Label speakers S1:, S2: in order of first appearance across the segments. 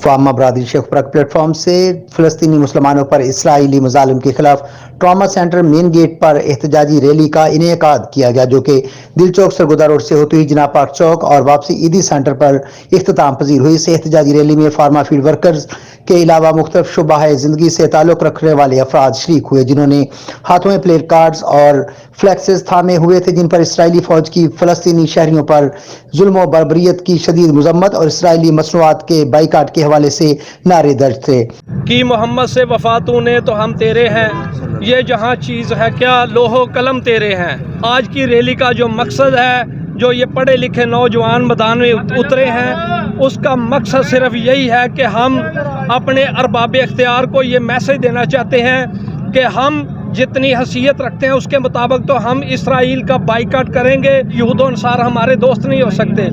S1: Pharma बरादरी Sheikhpura plate form से फ़लस्तीनी मुसलमानों पर इसराइली मज़ालिम के खिलाफ ट्रॉमा सेंटर मेन गेट पर एहतजाजी रैली का इनेकाद किया गया, जो कि दिल चौक सरगोदा रोड से होती हुई जिना पार्क चौक और वापसी ईदी सेंटर पर इख्तिताम पजीर हुई। इस एहतजाजी रैली में फार्मा फील्ड वर्कर्स के अलावा मुख्तलिफ शुबाह जिंदगी से ताल्लुक़ रखने वाले अफराद शरीक हुए, जिन्होंने हाथों में प्लेट कार्ड्स और फ्लैक्सेस थामे हुए थे, जिन पर इसराइली फौज की फ़लस्तीनी शहरियों पर जुल्म व बर्बरियत की शदीद मजम्मत और इसराइली मसनूआत के बाइकाट के हवाले से नारे दर्ज थे
S2: कि मोहम्मद से वफा तूने तो हम तेरे हैं, ये जहाँ चीज़ है क्या लोहो कलम तेरे हैं। आज की रैली का जो मकसद है, जो ये पढ़े लिखे नौजवान मैदान में उतरे हैं, उसका मकसद सिर्फ यही है कि हम अपने अरबाब इख्तियार को ये मैसेज देना चाहते हैं कि हम जितनी हैसियत रखते हैं उसके मुताबिक तो हम इसराइल का बाइकाट करेंगे। यहूद अंसार हमारे दोस्त नहीं हो सकते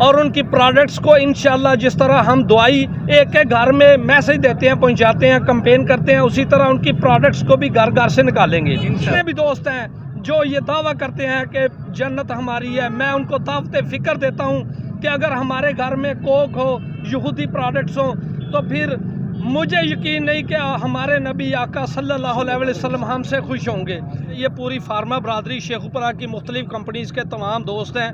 S2: और उनकी प्रोडक्ट्स को इंशाल्लाह जिस तरह हम दवाई एक एक घर में मैसेज देते हैं, पहुंचाते हैं, कैंपेन करते हैं, उसी तरह उनकी प्रोडक्ट्स को भी घर घर से निकालेंगे। जितने भी दोस्त हैं जो ये दावा करते हैं कि जन्नत हमारी है, मैं उनको दावत फ़िक्र देता हूँ कि अगर हमारे घर में कोक हो, यहूदी प्रोडक्ट्स हो, तो फिर मुझे यकीन नहीं कि हमारे नबी आका सल्लल्लाहु अलैहि वसल्लम हमसे खुश होंगे। ये पूरी फार्मा बरादरी शेखपुरा की मुख्तलिफ कंपनीज़ के तमाम दोस्त हैं।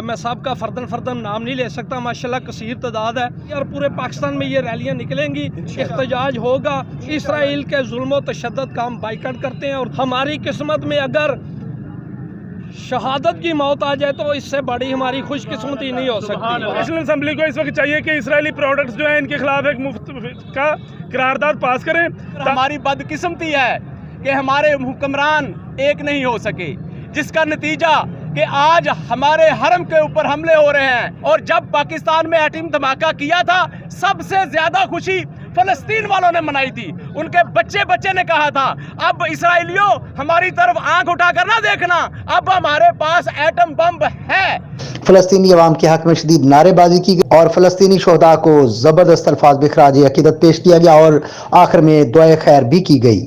S2: मैं सबका फ़र्दन नाम नहीं ले सकता, माशाल्लाह कसीर तादाद है और पूरे पाकिस्तान में ये रैलियाँ निकलेंगी, इख्तिजाज होगा। इसराइल के जुल्म व तशद्दुद का हम बाइकाट करते हैं और हमारी किस्मत में अगर शहादत की मौत आ जाए तो इससे बड़ी हमारी खुशकिस्मती नहीं हो सकती।
S3: नेशनल असेंबली को इस वक्त चाहिए कि इसराइली प्रोडक्ट्स जो हैं इनके खिलाफ एक मुफ्त का करारदाद पास करें।
S4: हमारी बदकिस्मती है कि हमारे हुक्मरान एक नहीं हो सके, जिसका नतीजा कि आज हमारे हरम के ऊपर हमले हो रहे हैं। और जब पाकिस्तान में एटम धमाका किया था, सबसे ज्यादा खुशी फलस्तीन वालों ने मनाई थी। उनके बच्चे ने कहा था, अब इसराइलियों हमारी तरफ आंख उठाकर ना देखना, अब हमारे पास एटम बम है।
S1: फ़लस्तीनी अवाम के हक में शदीद नारेबाजी की गई और फ़लस्तीनी शोहदा को ज़बरदस्त अल्फाज में खराज अकीदत पेश किया गया और आखिर में दुआए खैर भी की गई।